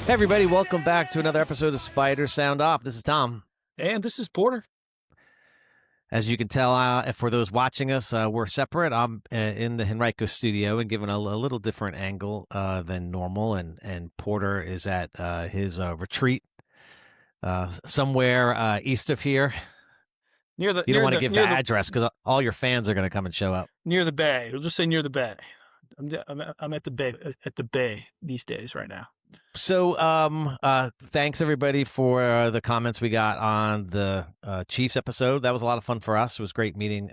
Hey everybody, welcome back to another episode of Spider Sound Off. This is Tom. And this is Porter. As you can tell, for those watching us, we're separate. I'm in the Henrico studio and giving a little different angle than normal, and Porter is at his retreat somewhere east of here. You don't want to give the address because all your fans are going to come and show up. Near the bay. We'll just say near the bay. I'm at the bay these days right now. So thanks everybody for the comments we got on the Chiefs episode. That was a lot of fun for us. It was great meeting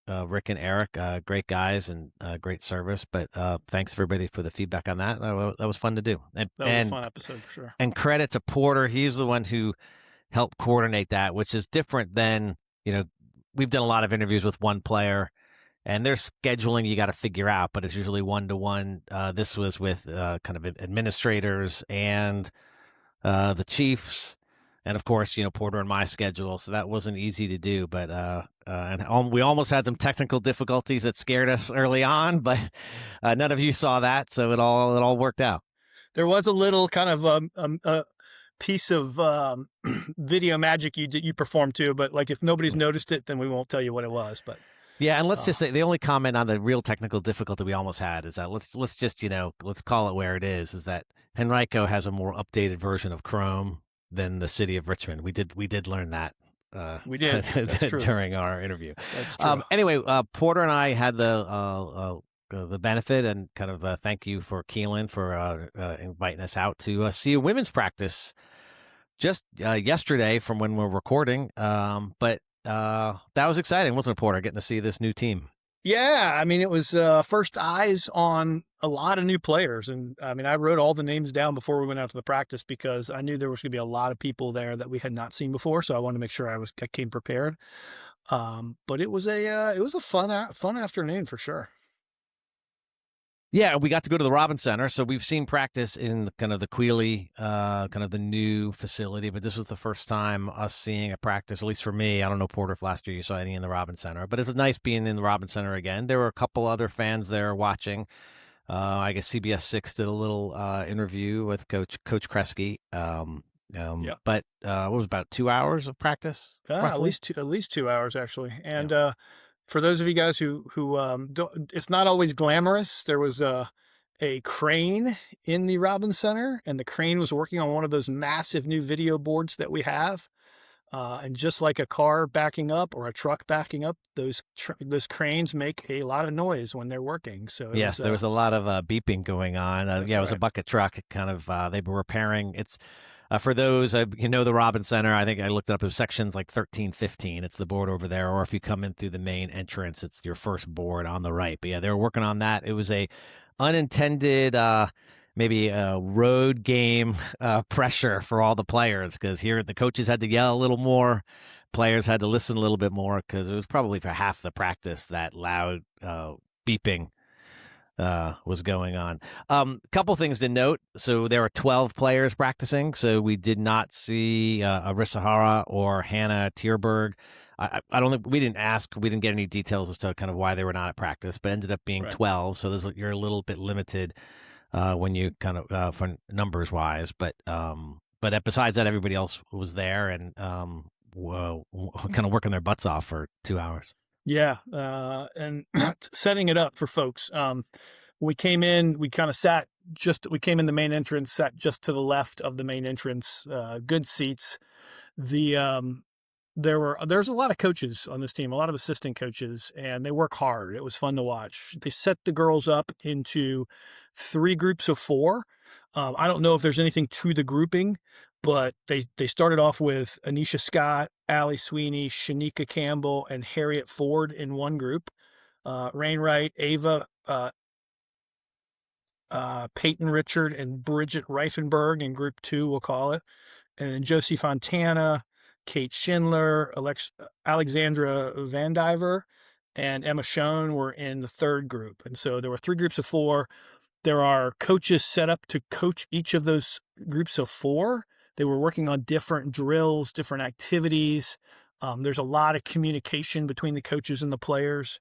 Rick and Eric, great guys and great service. But thanks everybody for the feedback on that. That was fun to do. That was a fun episode for sure. And credit to Porter. He's the one who helped coordinate that, which is different than, we've done a lot of interviews with one player. And their scheduling you got to figure out, but it's usually one-to-one. This was with kind of administrators and the Chiefs, and of course, Porter and my schedule. So that wasn't easy to do, but we almost had some technical difficulties that scared us early on, but none of you saw that, so it all worked out. There was a little kind of a piece of video magic you performed too, but like if nobody's noticed it, then we won't tell you what it was, but. Yeah, and let's just say the only comment on the real technical difficulty we almost had is that let's just let's call it where it is that Henrico has a more updated version of Chrome than the city of Richmond. We did learn that. We did during our interview. That's true. Anyway, Porter and I had the benefit and kind of thank you for Keelan for inviting us out to see a women's practice just yesterday from when we're recording, but. That was exciting, wasn't it, Porter, getting to see this new team? Yeah, I mean, it was first eyes on a lot of new players. And I mean, I wrote all the names down before we went out to the practice because I knew there was going to be a lot of people there that we had not seen before. So I wanted to make sure I came prepared. But it was a fun afternoon for sure. Yeah, we got to go to the Robins Center, so we've seen practice in kind of the Quealy, kind of the new facility, but this was the first time us seeing a practice, at least for me. I don't know, Porter, if last year you saw any in the Robins Center, but it's nice being in the Robins Center again. There were a couple other fans there watching. I guess CBS 6 did a little interview with Coach Kresge. Yeah. But what was it, about 2 hours of practice? At least 2 hours, actually. And for those of you guys who don't, it's not always glamorous. There was a crane in the Robins Center, and the crane was working on one of those massive new video boards that we have. And just like a car backing up or a truck backing up, those cranes make a lot of noise when they're working. So yes, there was a lot of beeping going on. It was a bucket truck. Kind of they were repairing. It's. For those, the Robins Center, I think I looked it up. It was sections like 13, 15. It's the board over there. Or if you come in through the main entrance, it's your first board on the right. But yeah, they were working on that. It was a unintended, maybe a road game pressure for all the players because here the coaches had to yell a little more. Players had to listen a little bit more because it was probably for half the practice that loud beeping was going on. Couple things to note. So there were 12 players practicing. So we did not see Arissa Hara or Hannah Tierberg. I don't think we didn't get any details as to kind of why they were not at practice, but ended up being 12. So you're a little bit limited when you kind of for numbers wise. But besides that, everybody else was there and kind of working their butts off for 2 hours. Yeah, and setting it up for folks. We came in, we kind of we came in the main entrance, sat just to the left of the main entrance, good seats. There's a lot of coaches on this team, a lot of assistant coaches, and they work hard. It was fun to watch. They set the girls up into 3 groups of 4. I don't know if there's anything to the grouping, but they started off with Anisha Scott, Allie Sweeney, Shanika Campbell, and Harriet Ford in one group. Rain Wright, Ava, Peyton Richard, and Bridget Reifenberg in group 2, we'll call it. And then Josie Fontana, Kate Schindler, Alexandra Vandiver, and Emma Schoen were in the 3rd group. And so there were 3 groups of 4. There are coaches set up to coach each of those groups of 4. They were working on different drills, different activities. There's a lot of communication between the coaches and the players.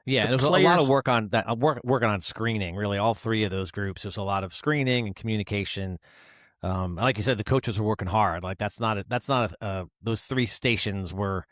Yeah, The there's a lot of players, work on that. Working on screening. Really, all three of those groups. There's a lot of screening and communication. Like you said, the coaches were working hard. Like those three stations were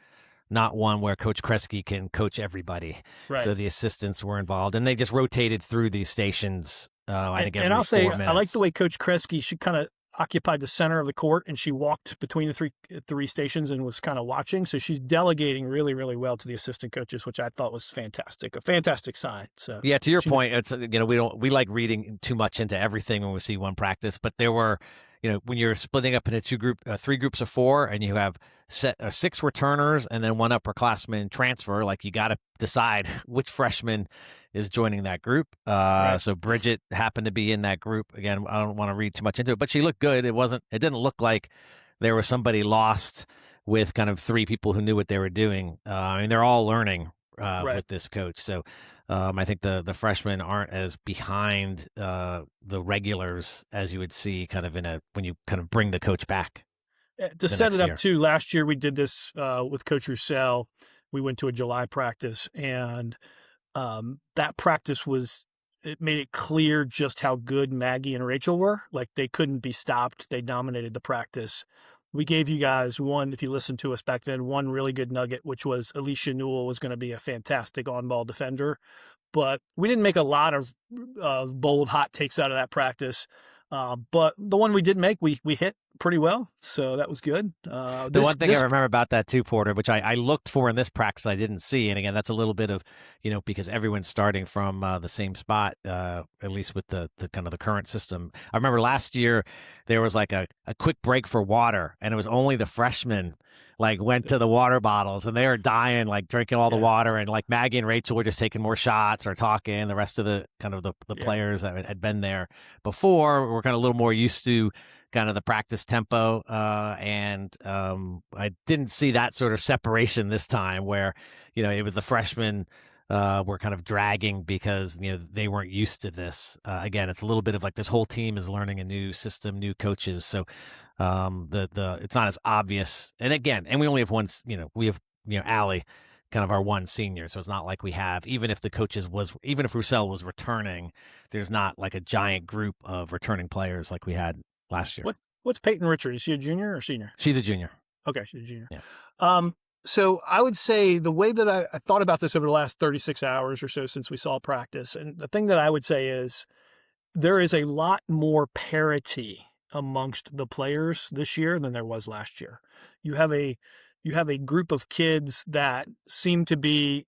not one where Coach Kresge can coach everybody. right? So the assistants were involved, and they just rotated through these stations. I think And every I'll say four I like the minutes. way Coach Kresge, she kind of occupied the center of the court and she walked between the three stations and was kind of watching. So she's delegating really, really well to the assistant coaches, which I thought was fantastic. A fantastic sign. So Yeah, to your she kn- point, it's we like reading too much into everything when we see one practice, but there were, when you're splitting up into three groups of four, and you have six returners and then one upperclassman transfer, like you got to decide which freshman is joining that group. right. So Bridget happened to be in that group. Again, I don't want to read too much into it, but she looked good. It didn't look like there was somebody lost with kind of three people who knew what they were doing. I mean, they're all learning Right. with this coach. So I think the freshmen aren't as behind the regulars as you would see kind of when you kind of bring the coach back To the set it next up year. too, last year we did this with Coach Roussel. We went to a July practice, and that practice it made it clear just how good Maggie and Rachel were. Like they couldn't be stopped. They dominated the practice. We gave you guys one, if you listened to us back then, one really good nugget, which was Alicia Newell was going to be a fantastic on-ball defender. But we didn't make a lot of bold, hot takes out of that practice. But the one we did make, we hit pretty well, so that was good. The one thing I remember about that too, Porter, which I looked for in this practice, I didn't see. And again, that's a little bit of, because everyone's starting from the same spot, at least with the kind of the current system. I remember last year there was like a quick break for water, and it was only the freshmen like went to the water bottles, and they were dying, like drinking all the Yeah, water. And like Maggie and Rachel were just taking more shots or talking. The rest of the kind of the yeah. players that had been there before were kind of a little more used to kind of the practice tempo. And I didn't see that sort of separation this time where, it was the freshmen were kind of dragging because, they weren't used to this. Again, it's a little bit of like this whole team is learning a new system, new coaches. So it's not as obvious. And again, and we only have one, we have, Allie, kind of our one senior. So it's not like we have, even if Roussel was returning, there's not like a giant group of returning players like we had last year. What's Peyton Richard? Is she a junior or senior? She's a junior. Okay, she's a junior. Yeah. So I would say the way that I thought about this over the last 36 hours or so since we saw practice, and the thing that I would say is there is a lot more parity amongst the players this year than there was last year. You have a group of kids that seem to be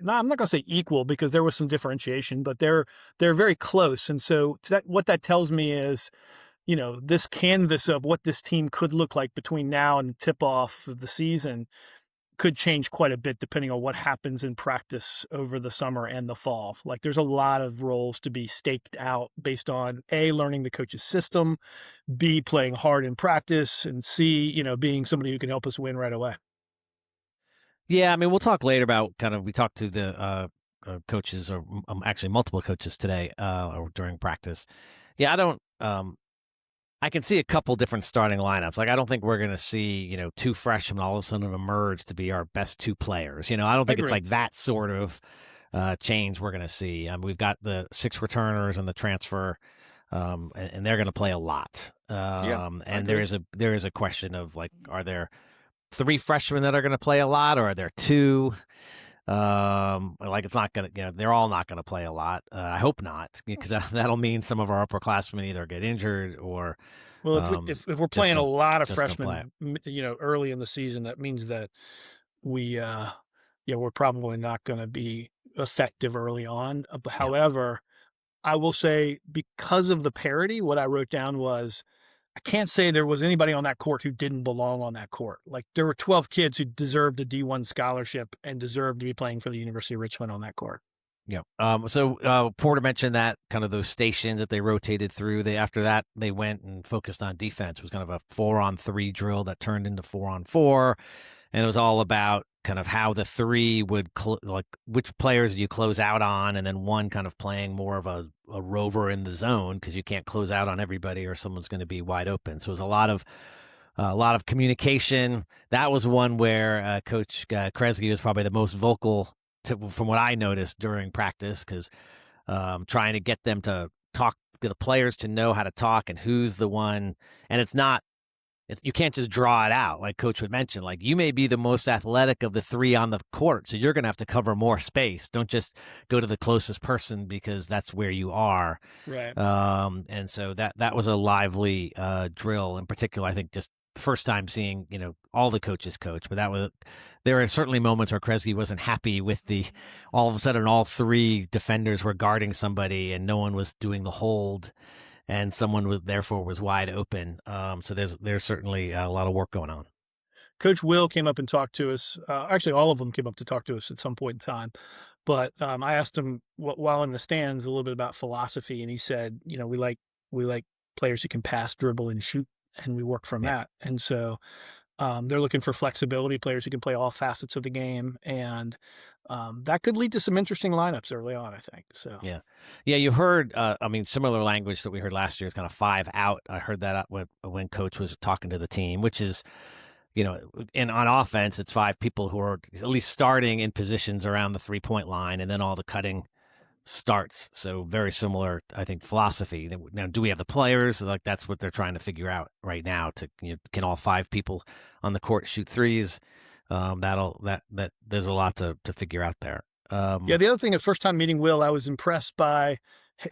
no, I'm not going to say equal because there was some differentiation, but they're very close. And so what that tells me is, this canvas of what this team could look like between now and the tip off of the season could change quite a bit depending on what happens in practice over the summer and the fall. Like there's a lot of roles to be staked out based on A, learning the coach's system, B, playing hard in practice, and C, being somebody who can help us win right away. Yeah, I mean, we'll talk later about we talked to the coaches, or actually multiple coaches today or during practice. Yeah, I can see a couple different starting lineups. Like, I don't think we're going to see, two freshmen all of a sudden emerge to be our best two players. I don't think it's like that sort of change we're going to see. We've got the 6 returners and the transfer, and they're going to play a lot. And there is a question of like, are there 3 freshmen that are going to play a lot, or are there 2? Like it's not going to, they're all not going to play a lot. I hope not, because that'll mean some of our upperclassmen either get injured or. Well, if we're playing a lot of freshmen, early in the season, that means that we're probably not going to be effective early on. However, I will say because of the parity, what I wrote down was, I can't say there was anybody on that court who didn't belong on that court. Like there were 12 kids who deserved a D1 scholarship and deserved to be playing for the University of Richmond on that court. Yeah. So Porter mentioned that kind of those stations that they rotated through. After that they went and focused on defense. It was kind of a 4-on-3 drill that turned into 4-on-4, and it was all about kind of how the 3 would like which players you close out on, and then one kind of playing more of a rover in the zone because you can't close out on everybody or someone's going to be wide open. So it was a lot of A lot of communication. That was one where Coach Kresge was probably the most vocal from what I noticed during practice, because trying to get them to talk, to the players to know how to talk and who's the one. And it's not, you can't just draw it out like Coach would mention. Like, you may be the most athletic of the three on the court, so you're going to have to cover more space. Don't just go to the closest person because that's where you are. Right. And so that was a lively drill. In particular, I think just the first time seeing all the coaches coach, but there are certainly moments where Kresge wasn't happy with all of a sudden all three defenders were guarding somebody and no one was doing the hold, and someone was wide open. So there's certainly a lot of work going on. Coach Will came up and talked to us. Actually, all of them came up to talk to us at some point in time. But I asked him while in the stands a little bit about philosophy, and he said, we like players who can pass, dribble, and shoot, and we work from that. And so they're looking for flexibility, players who can play all facets of the game, and that could lead to some interesting lineups early on, I think. So yeah, you heard. Similar language that we heard last year is kind of 5 out. I heard that when Coach was talking to the team, which is, and on offense, it's 5 people who are at least starting in positions around the 3-point line, and then all the cutting starts. So very similar, I think, philosophy. Now, do we have the players? Like, that's what they're trying to figure out right now. Can all 5 people on the court shoot threes? That there's a lot to figure out there. The other thing is, first time meeting Will, I was impressed by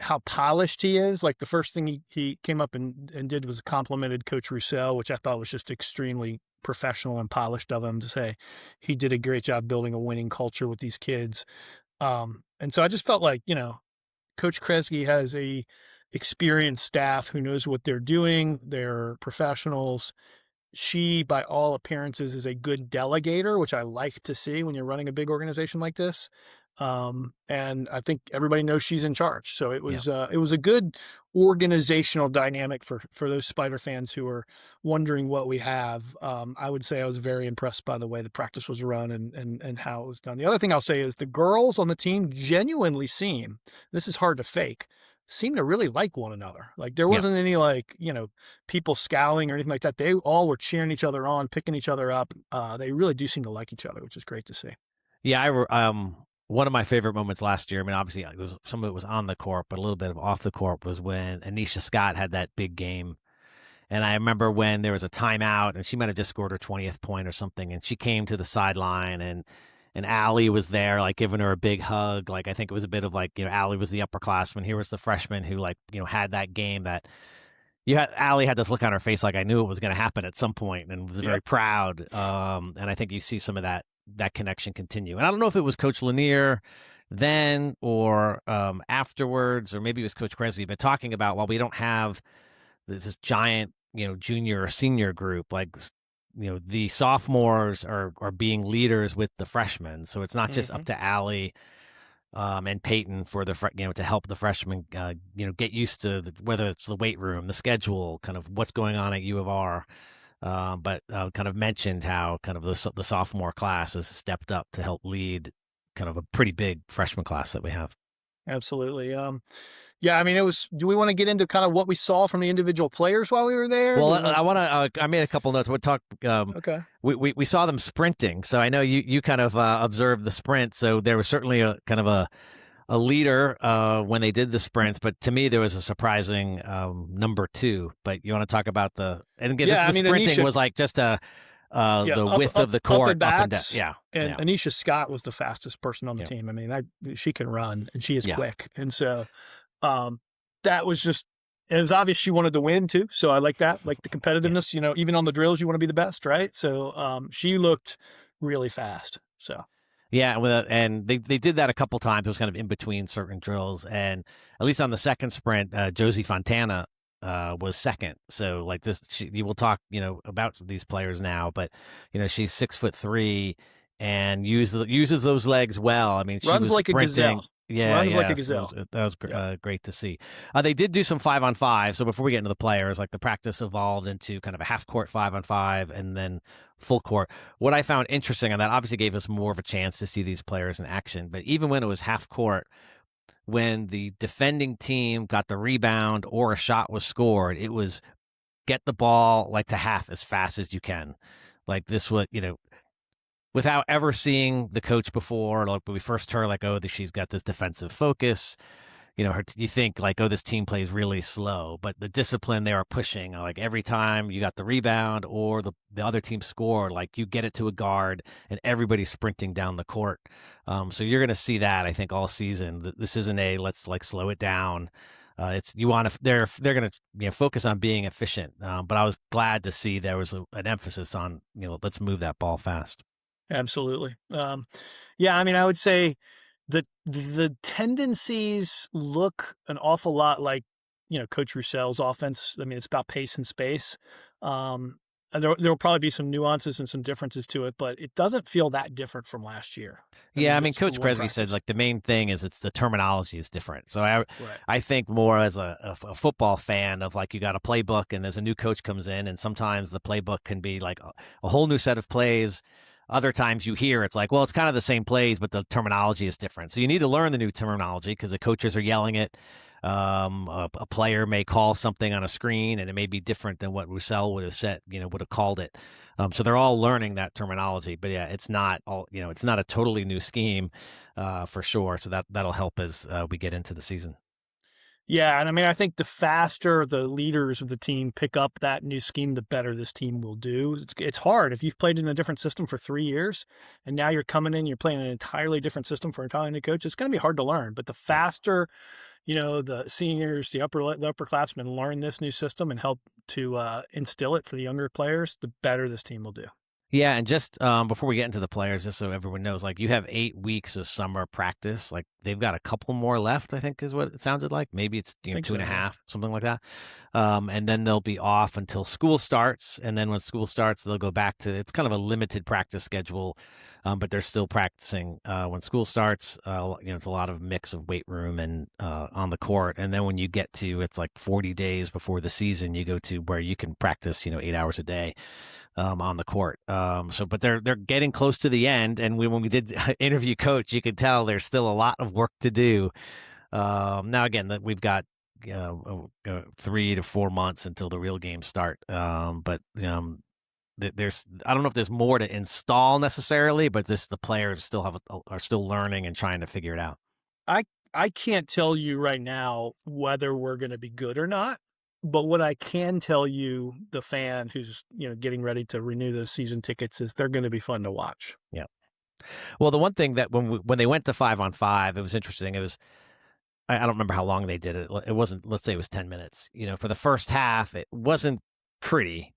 how polished he is. Like, the first thing he came up and did was complimented Coach Roussel, which I thought was just extremely professional and polished of him to say he did a great job building a winning culture with these kids. And so I just felt like, Coach Kresge has a experienced staff who knows what they're doing. They're professionals. She, by all appearances, is a good delegator, which I like to see when you're running a big organization like this. And I think everybody knows she's in charge. So it was a good organizational dynamic for those Spider fans who are wondering what we have. I would say I was very impressed by the way the practice was run and how it was done. The other thing I'll say is the girls on the team genuinely this is hard to fake, seem to really like one another. Like, there wasn't any people scowling or anything like that. They all were cheering each other on, picking each other up. They really do seem to like each other, which is great to see. Yeah, one of my favorite moments last year, obviously some of it was on the court, but a little bit of off the court, was when Anisha Scott had that big game. And I remember when there was a timeout and she might have just scored her 20th point or something, and she came to the sideline and Allie was there, like, giving her a big hug. Like, I think it was a bit of like, Allie was the upperclassman. Here was the freshman who, like, had that game that Allie had this look on her face like, I knew it was going to happen at some point, and was very proud. And I think you see some of that connection continue. And I don't know if it was Coach Lanier then or afterwards, or maybe it was Coach Kresge, but talking about, well, we don't have this giant, junior or senior group. Like, the sophomores are being leaders with the freshmen. So it's not just up to Allie and Peyton for to help the freshmen, get used to whether it's the weight room, the schedule, kind of what's going on at U of R. But kind of mentioned how kind of the sophomore class has stepped up to help lead kind of a pretty big freshman class that we have. Absolutely. It was. Do we want to get into kind of what we saw from the individual players while we were there? Well, I want to. I made a couple notes. We'll talk. Okay. We saw them sprinting, so I know you kind of observed the sprint. So there was certainly a kind of a leader when they did the sprints, but to me there was a surprising number 2. But you want to talk about the sprinting Anisha, was like just the width of the court up and down. Yeah. And Anisha Scott was the fastest person on the team. I mean, she can run and she is quick. And so that was just, it was obvious she wanted to win too. So I like that, like the competitiveness, even on the drills, you want to be the best, right? So she looked really fast. So. Yeah, and they did that a couple times. It was kind of in between certain drills, and at least on the second sprint, Josie Fontana was second. So like this, you will talk, about these players now, but she's 6'3" and uses those legs well. I mean, she runs was like sprinting. A gazelle. Runs like a gazelle. So that was great to see. They did do some 5-on-5. So before we get into the players, like the practice evolved into kind of a half court 5-on-5 and then full court. What I found interesting, and that obviously gave us more of a chance to see these players in action, but even when it was half court, when the defending team got the rebound or a shot was scored, it was get the ball like to half as fast as you can. Like this would, without ever seeing the coach before, like when we first heard, like, oh, she's got this defensive focus. You think like, oh, this team plays really slow, but the discipline they are pushing, like every time you got the rebound or the other team scored, like you get it to a guard and everybody's sprinting down the court. So you're going to see that, I think, all season. This isn't a let's like slow it down. It's you want to they're going to focus on being efficient. But I was glad to see there was an emphasis on let's move that ball fast. Absolutely. Yeah, I mean, I would say the tendencies look an awful lot like, Coach Roussel's offense. I mean, it's about pace and space. And there'll probably be some nuances and some differences to it, but it doesn't feel that different from last year. I mean, just Coach from one Kresge said practice. like the main thing is it's the terminology is different. So Right. I think more as a football fan of like you got a playbook and there's a new coach comes in and sometimes the playbook can be like a whole new set of plays. Other times you hear it's like, well, it's kind of the same plays, but the terminology is different. So you need to learn the new terminology because the coaches are yelling it. A player may call something on a screen and it may be different than what Roussel would have said, would have called it. So they're all learning that terminology, but yeah, it's not all, it's not a totally new scheme, for sure. So that'll help as we get into the season. Yeah, and I mean, I think the faster the leaders of the team pick up that new scheme, the better this team will do. It's hard if you've played in a different system for 3 years, and now you're coming in, you're playing an entirely different system for an entirely new coach. It's going to be hard to learn. But the faster, the seniors, the upperclassmen learn this new system and help to instill it for the younger players, the better this team will do. Yeah, and just before we get into the players, just so everyone knows, like you have 8 weeks of summer practice. Like they've got a couple more left, I think is what it sounded like. Maybe it's I think two so, and a yeah. half, something like that. And then they'll be off until school starts. And then when school starts, they'll go back to it's kind of a limited practice schedule, but they're still practicing when school starts. It's a lot of mix of weight room and on the court. And then when you get to it's like 40 days before the season, you go to where you can practice 8 hours a day. On the court. But they're getting close to the end. And when we did interview Coach, you could tell there's still a lot of work to do. Now again, that we've got 3 to 4 months until the real games start. But there's I don't know if there's more to install necessarily, but the players still are still learning and trying to figure it out. I can't tell you right now whether we're going to be good or not. But what I can tell you, the fan who's getting ready to renew the season tickets, is they're going to be fun to watch. Yeah. Well, the one thing that when they went to 5-on-5, it was interesting. It was I don't remember how long they did it. It wasn't. Let's say it was 10 minutes. For the first half, it wasn't pretty,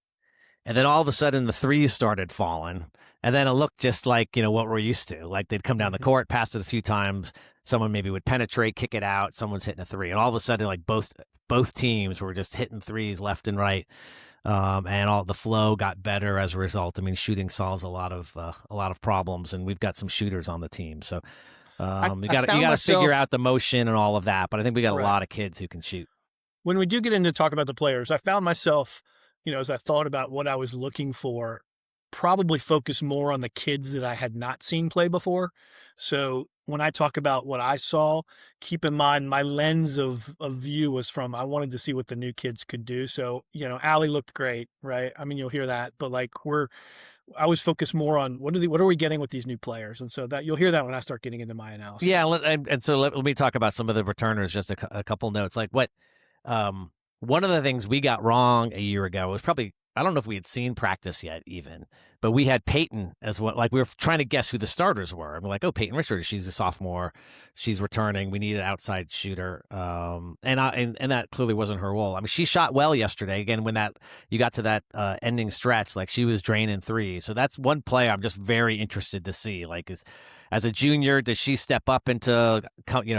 and then all of a sudden the threes started falling, and then it looked just like what we're used to. Like they'd come down the court, pass it a few times. Someone maybe would penetrate, kick it out. Someone's hitting a three, and all of a sudden, like both teams were just hitting threes left and right, and all the flow got better as a result. I mean, shooting solves a lot of problems, and we've got some shooters on the team. So you got to figure out the motion and all of that. But I think we got a lot of kids who can shoot. When we do get into talk about the players, I found myself, as I thought about what I was looking for, probably focus more on the kids that I had not seen play before. So when I talk about what I saw, keep in mind my lens of view was from I wanted to see what the new kids could do. So, Allie looked great, right? I mean, you'll hear that, but like I was focused more on what are we getting with these new players, and so that you'll hear that when I start getting into my analysis. Yeah, and so let me talk about some of the returners. Just a couple notes, like what one of the things we got wrong a year ago was probably I don't know if we had seen practice yet even, but we had Peyton as well. Like we were trying to guess who the starters were. And we're like, oh, Peyton Richards, she's a sophomore. She's returning. We need an outside shooter. And that clearly wasn't her role. I mean, she shot well yesterday. Again, when you got to that ending stretch, like she was draining threes. So that's one play I'm just very interested to see. Like as a junior, does she step up into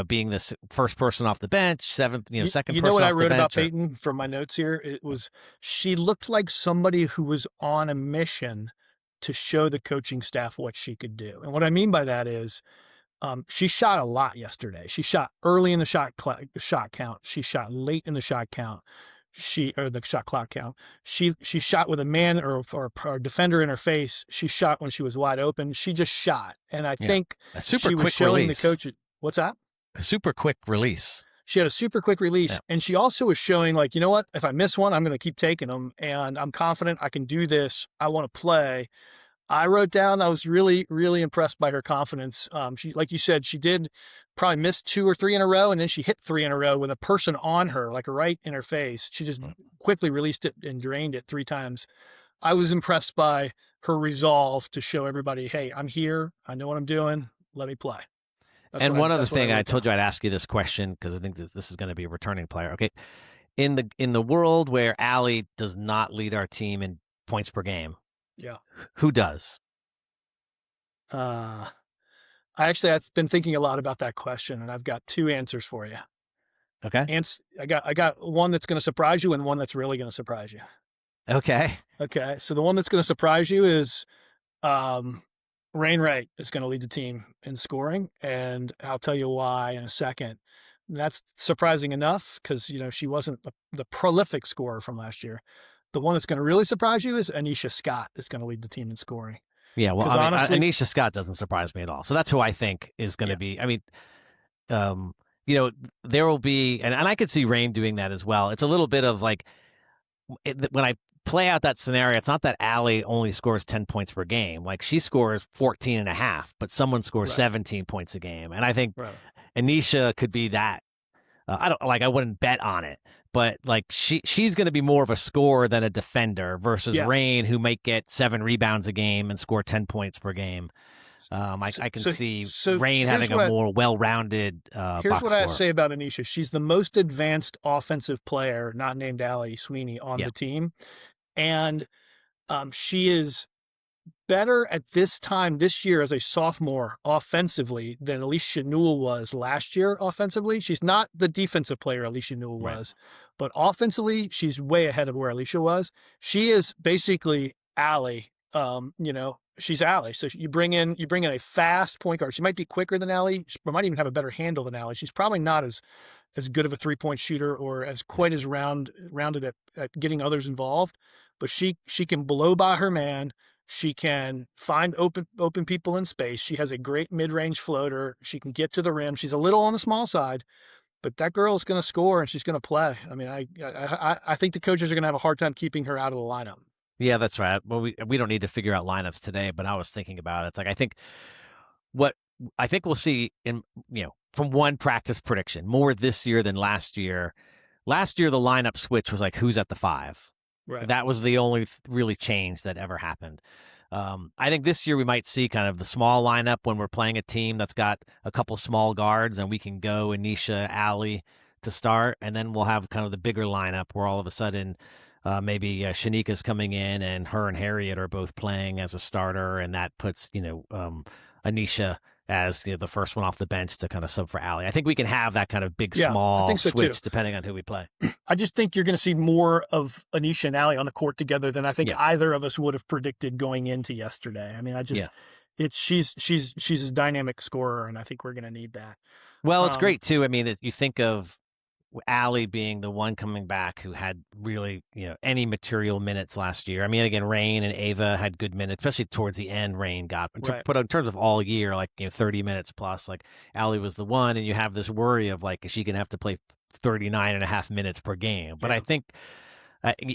being this first person off the bench, second person off the bench? You know what I wrote about Peyton from my notes here? It was she looked like somebody who was on a mission to show the coaching staff what she could do. And what I mean by that is she shot a lot yesterday. She shot early in the shot count. She shot late in the shot count. The shot clock count. She shot with a man or a defender in her face. She shot when she was wide open. She just shot, and I think a super she quick was showing release. the coach. What's that? A super quick release. She had a super quick release, Yeah. and she also was showing like, you know what? If I miss one, I'm going to keep taking them, and I'm confident I can do this. I want to play. I wrote down I was really, really impressed by her confidence. She, like you said, she did probably miss 2 or 3 in a row, and then she hit 3 in a row with a person on her, like right in her face. She just quickly released it and drained it 3 times. I was impressed by her resolve to show everybody, hey, I'm here. I know what I'm doing. Let me play. And one other That's what I thing, I wrote told down. you I'd ask you this question because I think this is going to be a returning player. Okay, in the world where Allie does not lead our team in points per game, Yeah. who does? Uh, I've been thinking a lot about that question, and I've got 2 answers for you. Okay. I got one that's going to surprise you and one that's really going to surprise you. Okay. Okay. So the one that's going to surprise you is Rain Wright is going to lead the team in scoring, and I'll tell you why in a second. That's surprising enough because she wasn't the prolific scorer from last year. The one that's going to really surprise you is Anisha Scott is going to lead the team in scoring. Yeah. Well, Because I mean, honestly, Anisha Scott doesn't surprise me at all. So that's who I think is going to yeah, be. I mean, um, there will be, and I could see Rain doing that as well. It's a little bit of like when I play out that scenario, it's not that Allie only scores 10 points per game. Like she scores 14 and a half, but someone scores right, 17 points a game. And I think right, Anisha could be that. I wouldn't bet on it, but like she's going to be more of a scorer than a defender versus yeah. Rain, who might get 7 rebounds a game and score 10 points per game. I can see So Rain having a more well-rounded here's box what I have to score. say about Anisha. She's the most advanced offensive player, not named Allie Sweeney, on Yeah, the team, and she is better at this time this year as a sophomore offensively than Alicia Newell was last year offensively. She's not the defensive player Alicia Newell right. was, but offensively, she's way ahead of where Alicia was. She is basically Allie. She's Allie. So you bring in a fast point guard. She might be quicker than Allie. She might even have a better handle than Allie. She's probably not as good of a 3-point shooter or as quite as rounded at getting others involved, but she can blow by her man. She can find open people in space. She has a great mid-range floater. She can get to the rim. She's a little on the small side, but that girl is going to score and she's going to play. I mean, I think the coaches are going to have a hard time keeping her out of the lineup. Yeah, that's right. Well, we don't need to figure out lineups today, but I was thinking about it. It's like what I think we'll see in from one practice prediction more this year than last year. Last year the lineup switch was like who's at the 5. Right. That was the only really change that ever happened. I think this year we might see kind of the small lineup when we're playing a team that's got a couple small guards and we can go Anisha, Allie to start, and then we'll have kind of the bigger lineup where all of a sudden maybe Shanika's coming in and her and Harriet are both playing as a starter, and that puts Anisha as the first one off the bench to kind of sub for Allie. I think we can have that kind of big Yeah, I small think so switch too. depending on who we play. I just think you're going to see more of Anisha and Allie on the court together than I think Yeah. either of us would have predicted going into yesterday. I mean, Yeah. she's a dynamic scorer, and I think we're going to need that. Well, it's great too. I mean, you think of Allie being the one coming back who had really, any material minutes last year. I mean, again, Rain and Ava had good minutes, especially towards the end. Rain got, Right. but in terms of all year, like 30 minutes plus, like Allie was the one, and you have this worry of like, is she gonna have to play 39 and a half minutes per game? But Yeah. I think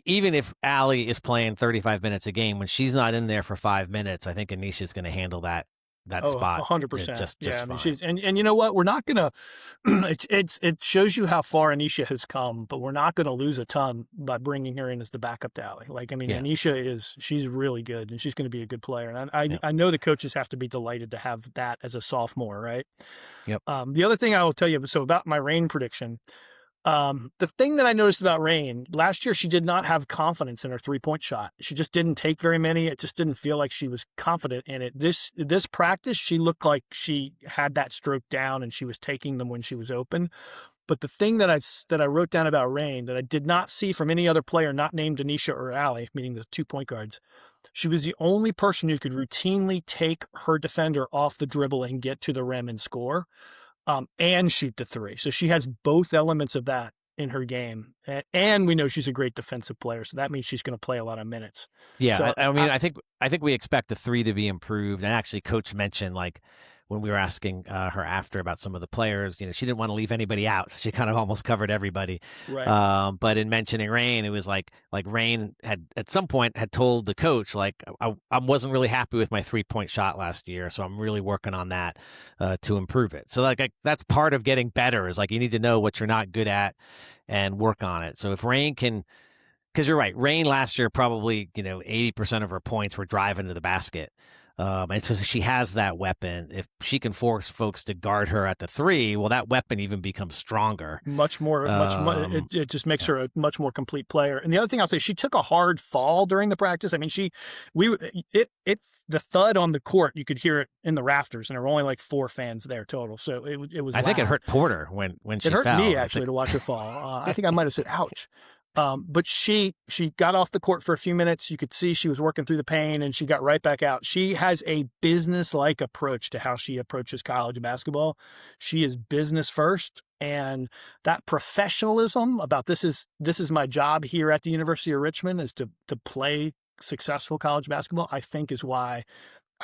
even if Allie is playing 35 minutes a game, when she's not in there for 5 minutes, I think Anisha's going to handle that spot 100%. just Yeah, I mean, fine. and you know what? We're not gonna. It shows you how far Anisha has come, but we're not gonna lose a ton by bringing her in as the backup to Allie. Like, I mean, Yeah. she's really good, and she's going to be a good player. And Yeah. I know the coaches have to be delighted to have that as a sophomore, right? Yep. The other thing I will tell you, so about my Rain prediction. The thing that I noticed about Rain last year, she did not have confidence in her 3-point shot. She just didn't take very many. It just didn't feel like she was confident in it. This practice, she looked like she had that stroke down and she was taking them when she was open. But the thing that I wrote down about Rain that I did not see from any other player not named Anisha or Allie, meaning the 2-point guards, she was the only person who could routinely take her defender off the dribble and get to the rim and score. And shoot the 3. So she has both elements of that in her game. And we know she's a great defensive player. So that means she's going to play a lot of minutes. Yeah. So I mean, I think we expect the 3 to be improved. And actually, Coach mentioned like when we were asking her after about some of the players. She didn't want to leave anybody out. So she kind of almost covered everybody. Right. But in mentioning Rain, it was like Rain had at some point had told the coach, like, I wasn't really happy with my 3-point shot last year, so I'm really working on that to improve it. So that's part of getting better, is like you need to know what you're not good at and work on it. So if Rain can, because you're right, Rain last year probably 80% of her points were driving to the basket. And so she has that weapon. If she can force folks to guard her at the 3, well, that weapon even becomes stronger. Much more. It just makes her a much more complete player. And the other thing I'll say, she took a hard fall during the practice. I mean, the thud on the court, you could hear it in the rafters, and there were only like 4 fans there total. So it was. I think it hurt Porter when she fell. It hurt me actually to watch her fall. I think I might have said, "Ouch." But she got off the court for a few minutes. You could see she was working through the pain, and she got right back out. She has a business-like approach to how she approaches college basketball. She is business first, and that professionalism about this is my job here at the University of Richmond, is to play successful college basketball, I think is why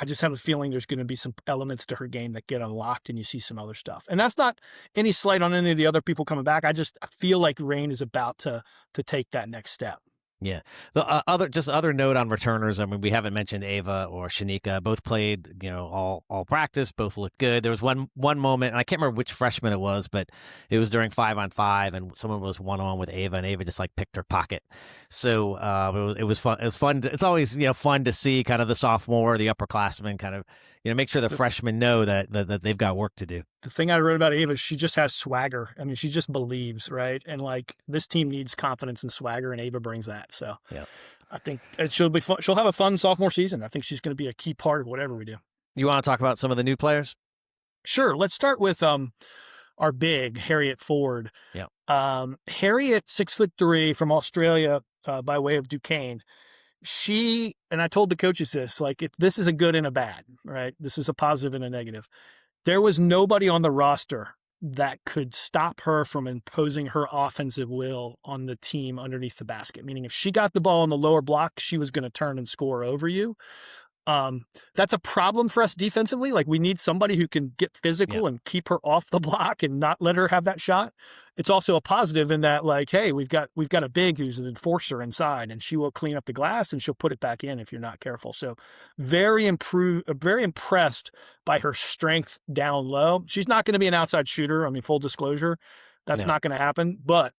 I just have a feeling there's going to be some elements to her game that get unlocked, and you see some other stuff. And that's not any slight on any of the other people coming back. I feel like Rain is about to take that next step. Yeah. The other note on returners. I mean, we haven't mentioned Ava or Shanika. Both played, all practice. Both looked good. There was one moment, and I can't remember which freshman it was, but it was during 5-on-5, and someone was 1-on-1 with Ava, and Ava just like picked her pocket. So it was fun. It was fun. It's always fun to see kind of the sophomore, the upperclassmen, kind of make sure the freshmen know that they've got work to do. The thing I wrote about Ava, she just has swagger. I mean, she just believes, right? And like, this team needs confidence and swagger, and Ava brings that. So yeah, I think she'll be fun. She'll have a fun sophomore season. I think she's going to be a key part of whatever we do. You want to talk about some of the new players? Sure. Let's start with our big Harriet Ford. Yeah. Harriet, 6'3" from Australia, by way of Duquesne. And I told the coaches this, like, this is a good and a bad, right? This is a positive and a negative. There was nobody on the roster that could stop her from imposing her offensive will on the team underneath the basket. Meaning, if she got the ball on the lower block, she was going to turn and score over you. That's a problem for us defensively. Like, we need somebody who can get physical and keep her off the block and not let her have that shot. It's also a positive in that, like, hey, we've got a big who's an enforcer inside, and she will clean up the glass and she'll put it back in if you're not careful. So very impressed by her strength down low. She's not going to be an outside shooter. I mean, full disclosure, that's not going to happen. But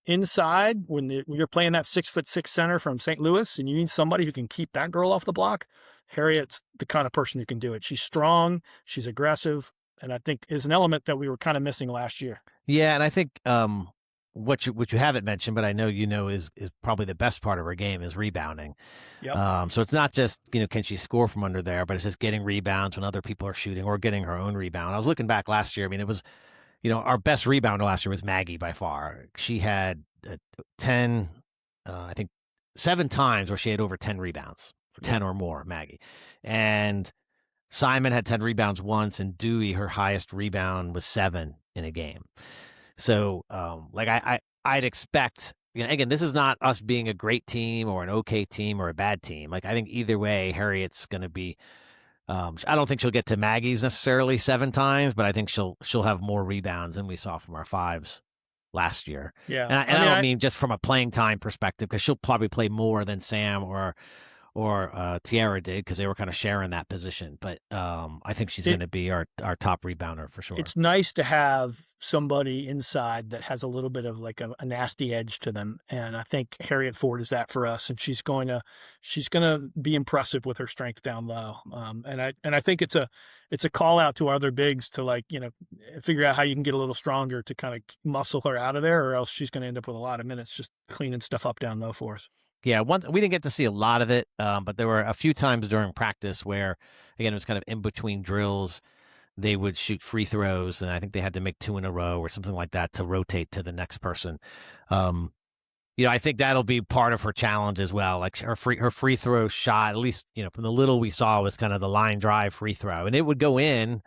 inside, when you're playing that 6'6" center from St. Louis, and you need somebody who can keep that girl off the block, Harriet's the kind of person who can do it. She's strong, she's aggressive, and I think is an element that we were kind of missing last year. Yeah, and I think what you haven't mentioned, but I know is probably the best part of her game is rebounding. Yep. So it's not just can she score from under there, but it's just getting rebounds when other people are shooting, or getting her own rebound. I was looking back last year. I mean, it was our best rebounder last year was Maggie by far. She had 10, I think 7 times where she had over 10 rebounds, 10 or more, Maggie. And Simon had 10 rebounds once, and Dewey, her highest rebound was 7 in a game. So, I'd expect, again, this is not us being a great team or an okay team or a bad team. Like, I think either way, Harriet's going to be, I don't think she'll get to Maggie's necessarily 7 times, but I think she'll have more rebounds than we saw from our 5s last year. Yeah. And I don't mean just from a playing time perspective, because she'll probably play more than Sam or Tiara did, because they were kind of sharing that position. But I think she's going to be our top rebounder for sure. It's nice to have somebody inside that has a little bit of like a nasty edge to them, and I think Harriet Ford is that for us. And she's going to be impressive with her strength down low. And I think it's a call out to our other bigs to figure out how you can get a little stronger to kind of muscle her out of there, or else she's going to end up with a lot of minutes just cleaning stuff up down low for us. Yeah, we didn't get to see a lot of it, but there were a few times during practice where, again, it was kind of in between drills. They would shoot free throws, and I think they had to make 2 in a row or something like that to rotate to the next person. I think that'll be part of her challenge as well. Like her free throw shot, at least from the little we saw, was kind of the line drive free throw, and it would go in.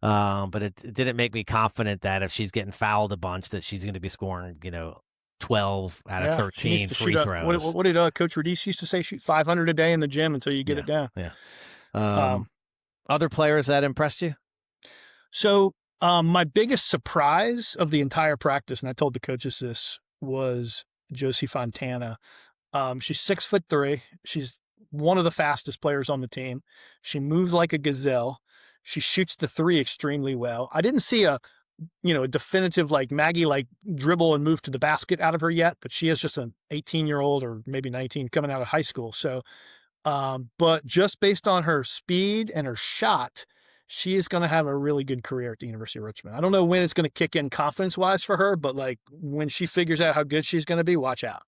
But it didn't make me confident that if she's getting fouled a bunch, that she's going to be scoring 12 out of 13 free throws. What did Coach Radice used to say? Shoot 500 a day in the gym until you get it down. Yeah. Other players that impressed you? So my biggest surprise of the entire practice, and I told the coaches this, was Josie Fontana. She's 6'3". She's one of the fastest players on the team. She moves like a gazelle. She shoots the three extremely well. I didn't see a definitive like Maggie like dribble and move to the basket out of her yet, but she is just an 18-year-old or maybe 19 coming out of high school. So, but just based on her speed and her shot, she is going to have a really good career at the University of Richmond. I don't know when it's going to kick in confidence wise for her, but like when she figures out how good she's going to be, watch out.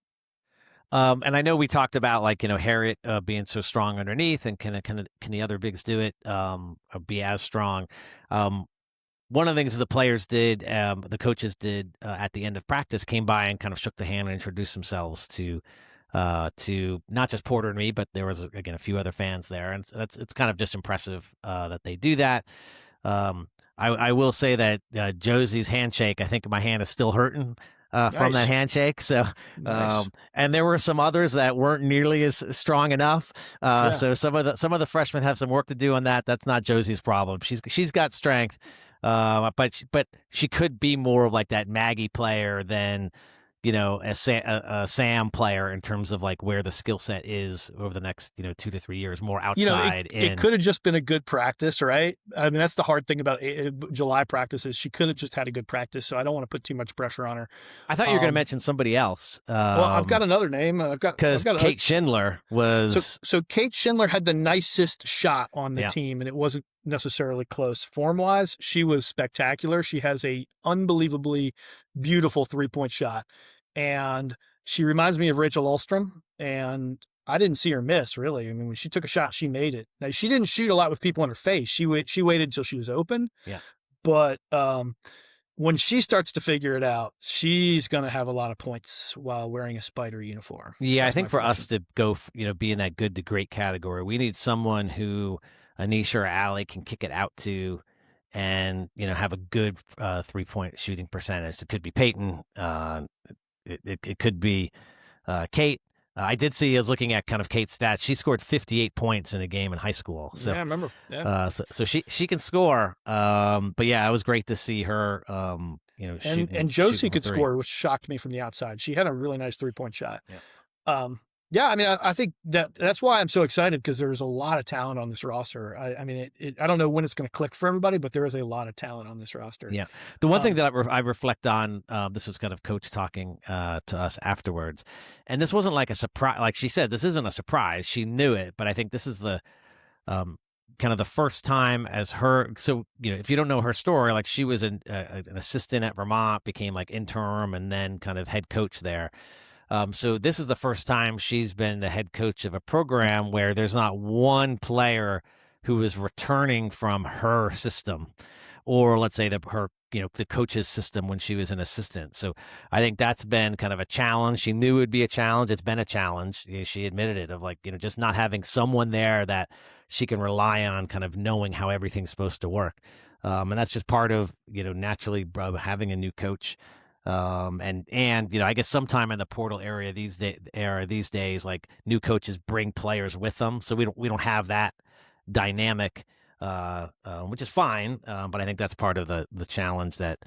And I know we talked about like Harriet being so strong underneath, and can the other bigs do it or be as strong? One of the things the players did, the coaches did at the end of practice, came by and kind of shook the hand and introduced themselves to not just Porter and me, but there was again a few other fans there, and so it's kind of just impressive that they do that. I will say that Josie's handshake, I think my hand is still hurting from that Nice. handshake. So, Nice. and there were some others that weren't nearly as strong enough. Yeah. So some of the freshmen have some work to do on that. That's not Josie's problem. She's got strength, but she could be more of like that Maggie player than a Sam player in terms of like where the skill set is over the next 2 to 3 years, more outside It could have just been a good practice, right? I mean, that's the hard thing about July practices. She could have just had a good practice, so I don't want to put too much pressure on her. I thought you were going to mention somebody else. Well, I've got another name. Because Kate Schindler was so Kate Schindler had the nicest shot on the team, and it wasn't necessarily close form wise. She was spectacular. She has a unbelievably beautiful 3-point shot, and she reminds me of Rachel Ulstrom. And I didn't see her miss, really. I mean, when she took a shot, she made it. Now, she didn't shoot a lot with people in her face. She waited until she was open. Yeah. But when she starts to figure it out, she's going to have a lot of points while wearing a Spider uniform. Yeah, I think for us to go, be in that good to great category, we need someone who Anisha or Allie can kick it out to and, have a good 3-point shooting percentage. It could be Peyton. It could be Kate. I did see, I was looking at kind of Kate's stats. She scored 58 points in a game in high school. So, yeah, I remember. Yeah. So she can score. But yeah, it was great to see her. And Josie could score, which shocked me from the outside. She had a really nice 3-point shot. Yeah. Yeah, I mean, I think that's why I'm so excited, because there's a lot of talent on this roster. I mean, I don't know when it's going to click for everybody, but there is a lot of talent on this roster. Yeah. The one thing that I reflect on, this was kind of Coach talking to us afterwards, and this wasn't like a surprise. Like she said, this isn't a surprise. She knew it, but I think this is the kind of the first time as her. So, if you don't know her story, like she was an assistant at Vermont, became like interim, and then kind of head coach there. So this is the first time she's been the head coach of a program where there's not one player who is returning from her system, or let's say the coach's system when she was an assistant. So I think that's been kind of a challenge. She knew it would be a challenge. It's been a challenge. She admitted it, of like, just not having someone there that she can rely on, kind of knowing how everything's supposed to work. And that's just part of, naturally having a new coach. And I guess sometime in the portal area these days, like new coaches bring players with them, so we don't have that dynamic, which is fine. But I think that's part of the challenge that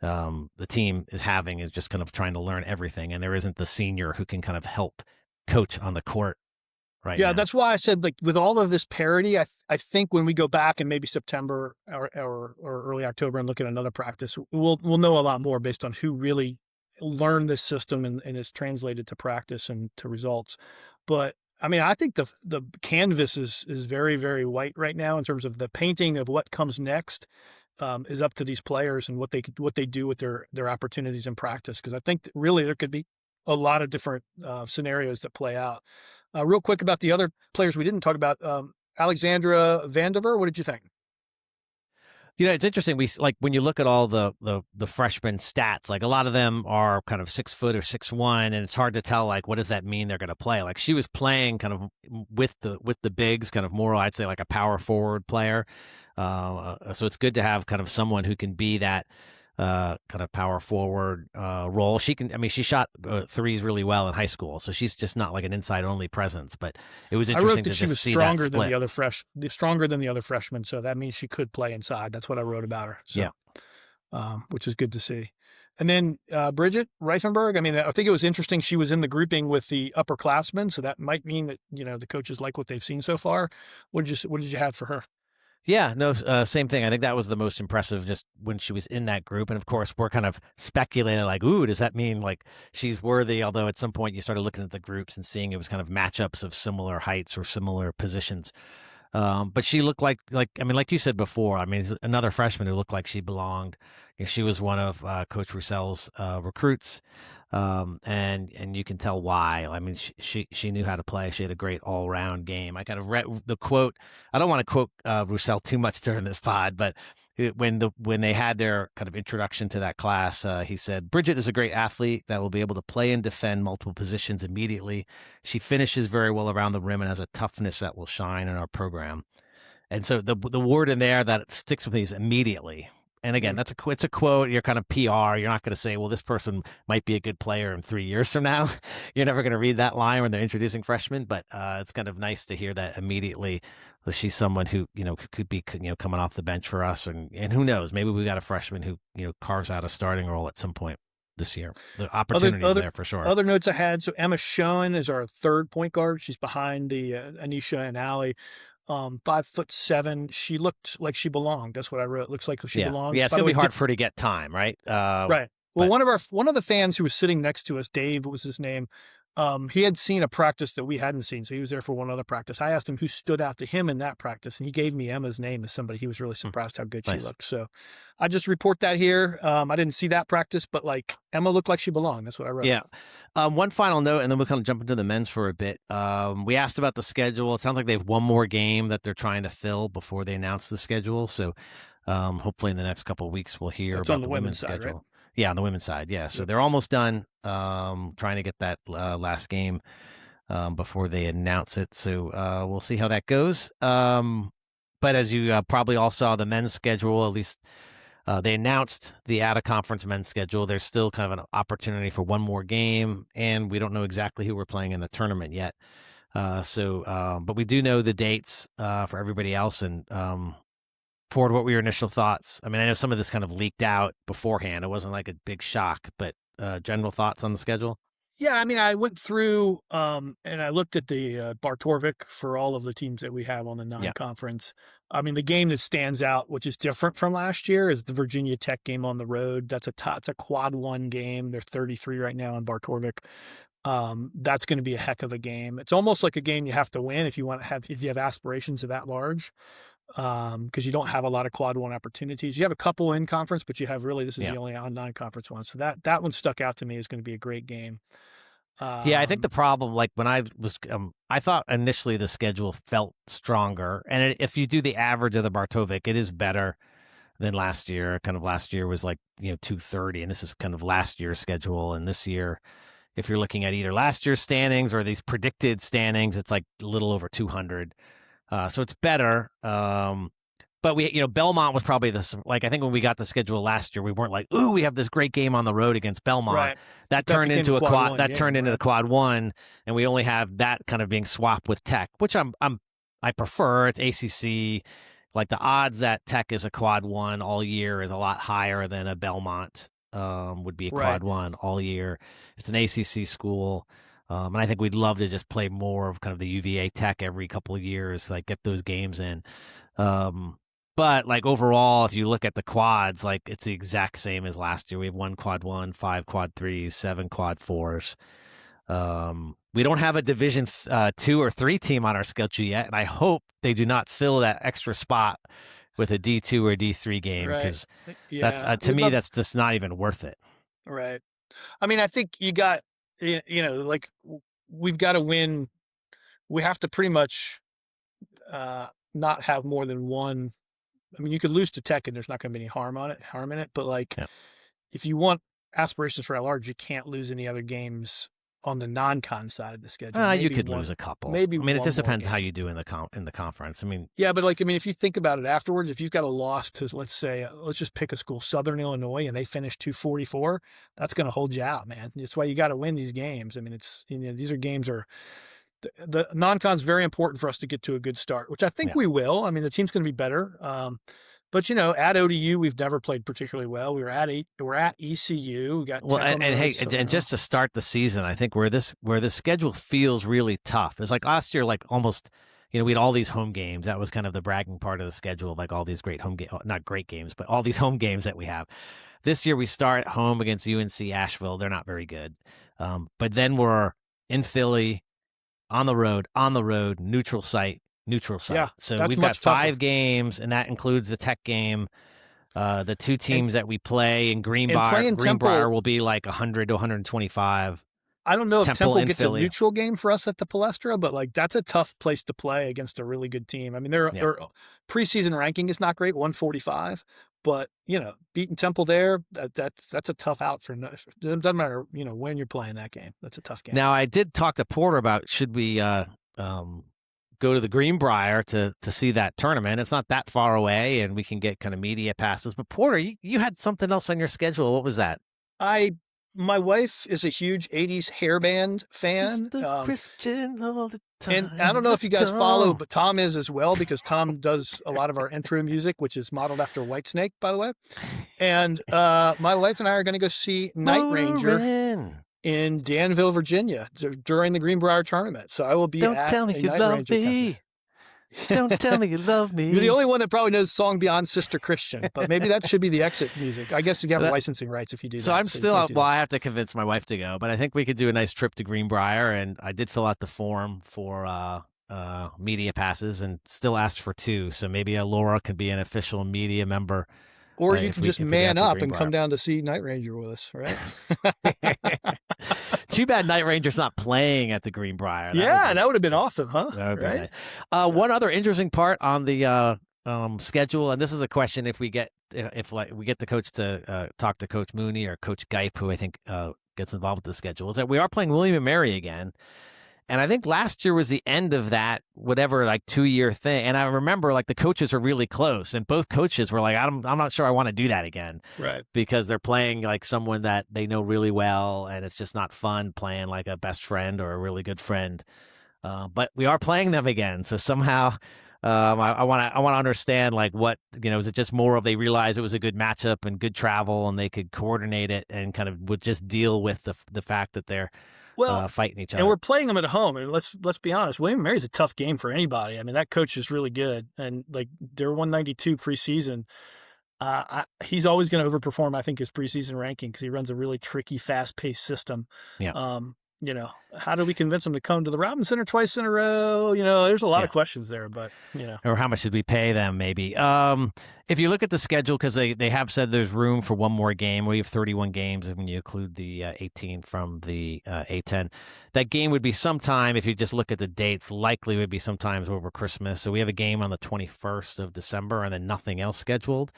the team is having, is just kind of trying to learn everything, and there isn't the senior who can kind of help coach on the court. Right. Yeah, now. that's why I said, like, with all of this parity, I think when we go back in maybe September or early October and look at another practice, we'll know a lot more based on who really learned this system and is translated to practice and to results. But I mean, I think the canvas is very, very white right now in terms of the painting of what comes next. Is up to these players and what they do with their opportunities in practice. Because I think that really there could be a lot of different scenarios that play out. Real quick about the other players we didn't talk about, Alexandra Vandiver. What did you think? It's interesting. When you look at all the freshman stats, like a lot of them are kind of 6 foot or 6'1", and it's hard to tell, like, what does that mean they're going to play? Like she was playing kind of with the bigs, kind of more, I'd say, like a power forward player. So it's good to have kind of someone who can be that kind of power forward role. She can, I mean, she shot threes really well in high school, so she's just not like an inside only presence. But it was I wrote interesting that to she just was see that stronger than split. the other freshmen, so that means she could play inside. That's what I wrote about her. So, Yeah. which is good to see. And then Bridget Reifenberg. I mean, I think it was interesting. She was in the grouping with the upperclassmen, so that might mean that the coaches like what they've seen so far. What did you have for her? Yeah, no, same thing. I think that was the most impressive just when she was in that group. And of course, we're kind of speculating like, ooh, does that mean like she's worthy? Although at some point you started looking at the groups and seeing it was kind of matchups of similar heights or similar positions. But she looked I mean, like you said before, I mean, another freshman who looked like she belonged. She was one of Coach Roussel's recruits. And you can tell why. I mean, she knew how to play. She had a great all around game. I kind of read the quote. I don't want to quote Roussel too much during this pod, but when they had their kind of introduction to that class, he said, "Bridget is a great athlete that will be able to play and defend multiple positions immediately. She finishes very well around the rim and has a toughness that will shine in our program." And so the word in there that sticks with me is immediately. And again, it's a quote. You're kind of PR. You're not going to say, well, this person might be a good player in 3 years from now. You're never going to read that line when they're introducing freshmen. But it's kind of nice to hear that immediately. She's someone who could be coming off the bench for us, and who knows? Maybe we got a freshman who carves out a starting role at some point this year. The opportunity's there for sure. Other notes I had. So Emma Schoen is our third point guard. She's behind the Anisha and Allie. 5'7". She looked like she belonged. That's what I wrote. Looks like she belongs. Yeah, it's gonna be hard for her to get time, right? Right. Well, one of the fans who was sitting next to us, Dave was his name. He had seen a practice that we hadn't seen, so he was there for one other practice. I asked him who stood out to him in that practice, and he gave me Emma's name as somebody he was really surprised how good she looked. So I just report that here. I didn't see that practice, but like Emma looked like she belonged. That's what I wrote. Yeah. One final note, and then we'll kind of jump into the men's for a bit. We asked about the schedule. It sounds like they have one more game that they're trying to fill before they announce the schedule. So hopefully in the next couple of weeks we'll hear about the women's schedule. Right? Yeah, on the women's side. Yeah. So they're almost done trying to get that last game before they announce it. So we'll see how that goes. But as you probably all saw, the men's schedule, at least they announced the out-of-conference men's schedule. There's still kind of an opportunity for one more game, and we don't know exactly who we're playing in the tournament yet. But we do know the dates for everybody else. And Ford, what were your initial thoughts? I mean, I know some of this kind of leaked out beforehand. It wasn't like a big shock, but general thoughts on the schedule? Yeah, I mean, I went through and I looked at the Bartorvik for all of the teams that we have on the non-conference. I mean, the game that stands out, which is different from last year, is the Virginia Tech game on the road. It's a quad one game. They're 33 right now in Bartorvik. That's going to be a heck of a game. It's almost like a game you have to win if you have aspirations of that large. Because you don't have a lot of quad one opportunities. You have a couple in conference, but you have this is the only non-conference one. So that one stuck out to me as going to be a great game. Yeah, I think the problem, like when I was, I thought initially the schedule felt stronger. And if you do the average of the Bartovik, it is better than last year. Kind of last year was like, 230, and this is kind of last year's schedule. And this year, if you're looking at either last year's standings or these predicted standings, it's like a little over 200. So it's better. But Belmont was probably I think when we got the schedule last year, we weren't like, ooh, we have this great game on the road against Belmont. Right. That turned into a quad. That turned into the quad one, and we only have that kind of being swapped with Tech, which I prefer. It's ACC. Like the odds that Tech is a quad one all year is a lot higher than a Belmont would be a quad one all year. It's an ACC school. And I think we'd love to just play more of kind of the UVA Tech every couple of years, like get those games in. But like overall, if you look at the quads, like it's the exact same as last year. We have 1 quad 1, 5 quad 3s, 7 quad 4s. We don't have a Division 2 or 3 team on our schedule yet, and I hope they do not fill that extra spot with a D2 or D3 game, because that's to me that's just not even worth it. Right. I mean, I think you got. Like we've got to win. We have to pretty much not have more than one. I mean, you could lose to Tech and there's not going to be any harm in it. But if you want aspirations for at large, you can't lose any other games on the non-con side of the schedule. You Maybe could one, lose a couple. maybe I mean, it one just more depends how game. you do in the conference. I mean, Yeah, but like, I mean, if you think about it afterwards, if you've got a loss to, let's say, let's just pick a school, Southern Illinois, and they finish 244, that's going to hold you out, man. That's why you got to win these games. I mean, it's, these are games are, the non-con is very important for us to get to a good start, which I think yeah. we will. I mean, the team's going to be better. But at ODU, we've never played particularly well. We're at ECU. We got Well, Tech on the and road, hey, so, and just to start the season, I think where the schedule feels really tough is like last year, like almost, we had all these home games. That was kind of the bragging part of the schedule, like all these great home games, not great games, but all these home games that we have. This year we start at home against UNC Asheville. They're not very good. But then we're in Philly, on the road, neutral site. yeah, So that's we've got much tougher. 5 games, and that includes the Tech game. The 2 teams that we play in Greenbrier will be like 100 to 125. I don't know if Temple in gets Philly. a neutral game for us at the Palestra, but like that's a tough place to play against a really good team. I mean, their preseason ranking is not great, 145, but beating Temple there, that's a tough out for. It doesn't matter, when you're playing that game. That's a tough game. Now, I did talk to Porter about should we go to the Greenbrier to see that tournament. It's not that far away, and we can get kind of media passes. But Porter, you had something else on your schedule. What was that? My wife is a huge 80s hair band fan. Christian all the time. And I don't know if you guys follow, but Tom is as well, because Tom does a lot of our intro music, which is modeled after Whitesnake, by the way. And my wife and I are going to go see Night Ranger in Danville, Virginia during the Greenbrier tournament. So I will be Don't at tell me a you Night love Ranger me. concert. Don't tell me you love me. You're the only one that probably knows the song Beyond Sister Christian, but maybe that should be the exit music. I guess you have licensing rights if you do that. So I'm still out. Well, I have to convince my wife to go, but I think we could do a nice trip to Greenbrier, and I did fill out the form for media passes and still asked for 2. So maybe Laura could be an official media member. Or you can just man up and come down to see Night Ranger with us, right? Too bad Night Ranger's not playing at the Greenbrier. That would have been awesome, huh? That would be nice. One other interesting part on the schedule, and this is a question if we get the coach to talk to Coach Mooney or Coach Geip, who I think gets involved with the schedule, is that we are playing William and Mary again. And I think last year was the end of that, whatever, like 2-year thing. And I remember like the coaches were really close, and both coaches were like, I'm not sure I want to do that again. Right. Because they're playing like someone that they know really well, and it's just not fun playing like a best friend or a really good friend. But we are playing them again. So somehow I want to understand like what, is it just more of they realized it was a good matchup and good travel and they could coordinate it and kind of would just deal with the fact that they're fighting each other. And we're playing them at home. And let's be honest, William and Mary's a tough game for anybody. I mean, that coach is really good, and like they're 192 preseason. He's always going to overperform, I think, his preseason ranking because he runs a really tricky, fast-paced system. Yeah. How do we convince him to come to the Robin Center twice in a row? There's a lot of questions there, but or how much did we pay them? Maybe. If you look at the schedule, because they have said there's room for one more game. We have 31 games, and when you include the 18 from the A10, that game would be sometime. If you just look at the dates, likely would be sometimes over Christmas. So we have a game on the 21st of December, and then nothing else scheduled.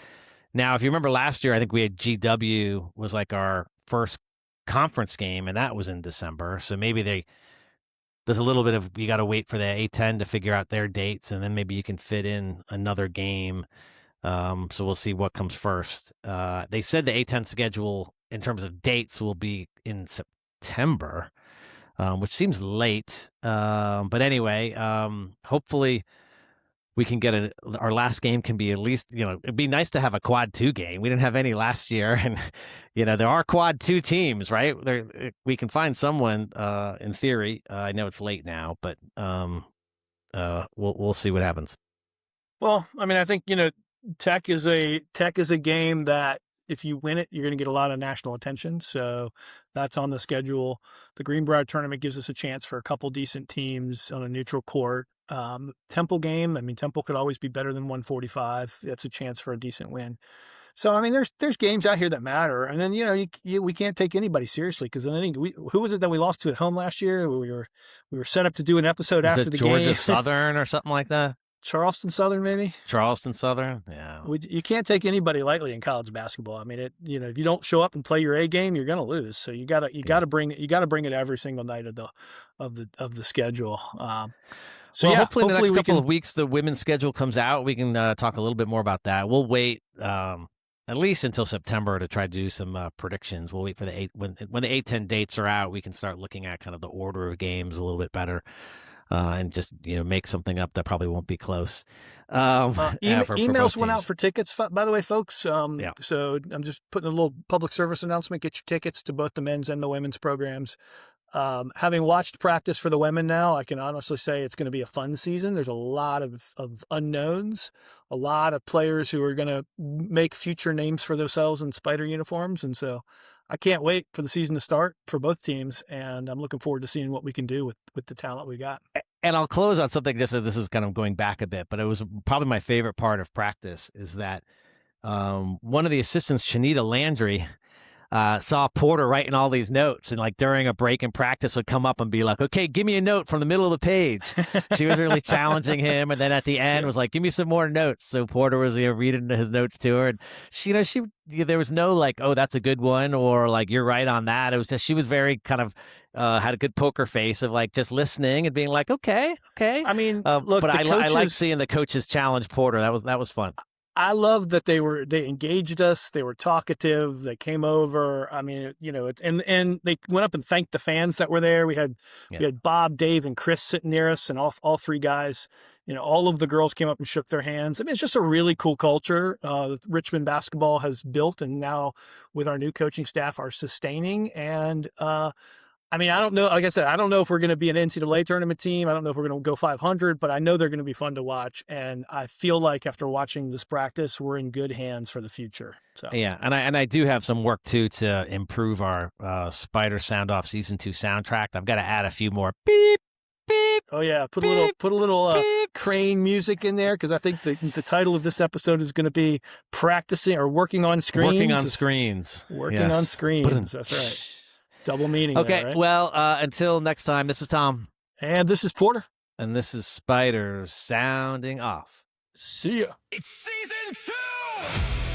Now, if you remember last year, I think we had GW was like our first conference game, and that was in December. So maybe there's a little bit of, you got to wait for the A10 to figure out their dates, and then maybe you can fit in another game. So we'll see what comes first. They said the A10 schedule in terms of dates will be in September, which seems late. But anyway, hopefully we can get our last game can be at least, it'd be nice to have a quad 2 game. We didn't have any last year, and there are quad 2 teams, right? We can find someone in theory. I know it's late now, but we'll see what happens. Well, I mean, I think Tech is a game that if you win it, you're going to get a lot of national attention. So that's on the schedule. The Greenbrier tournament gives us a chance for a couple decent teams on a neutral court. Temple game, I mean, Temple could always be better than 145. That's a chance for a decent win. So, I mean, there's games out here that matter. And then, we can't take anybody seriously because who was it that we lost to at home last year? We were set up to do an episode after the Georgia game. Southern or something like that? Charleston Southern, maybe. Charleston Southern, yeah. You can't take anybody lightly in college basketball. I mean, if you don't show up and play your A game, you're going to lose. So you gotta bring it every single night of the schedule. Hopefully in the next couple of weeks the women's schedule comes out. We can talk a little bit more about that. We'll wait at least until September to try to do some predictions. We'll wait for when the 8-10 dates are out. We can start looking at kind of the order of games a little bit better. And just make something up that probably won't be close. Emails went out for tickets, by the way, folks. So I'm just putting a little public service announcement. Get your tickets to both the men's and the women's programs. Having watched practice for the women now, I can honestly say it's going to be a fun season. There's a lot of unknowns, a lot of players who are going to make future names for themselves in Spider uniforms, and so I can't wait for the season to start for both teams, and I'm looking forward to seeing what we can do with the talent we got. And I'll close on something, just so this is kind of going back a bit, but it was probably my favorite part of practice is that one of the assistants, Shanita Landry, saw Porter writing all these notes, and like during a break in practice would come up and be like, okay, give me a note from the middle of the page. She was really challenging him, and then at the end was like, give me some more notes. So Porter was reading his notes to her, and she there was no like, oh, that's a good one, or like, you're right on that. It was just, she was very kind of had a good poker face of like just listening and being like, okay. I mean, look, but I like seeing the coaches challenge Porter. That was fun. I love that they engaged us. They were talkative. They came over. I mean, and they went up and thanked the fans that were there. We had Bob, Dave, and Chris sitting near us, and all three guys. All of the girls came up and shook their hands. I mean, it's just a really cool culture that Richmond basketball has built, and now with our new coaching staff are sustaining. And I mean, I don't know. Like I said, I don't know if we're going to be an NCAA tournament team. I don't know if we're going to go 500, but I know they're going to be fun to watch. And I feel like after watching this practice, we're in good hands for the future. So yeah, and I do have some work too to improve our Spider Sound Off Season 2 soundtrack. I've got to add a few more beep beep. Oh yeah, put a little crane music in there, because I think the title of this episode is going to be practicing or working on screens. Working on screens. That's right. Double meaning. Okay, there, right? Well, until next time, this is Tom. And this is Porter. And this is Spider Sounding Off. See ya. It's season 2!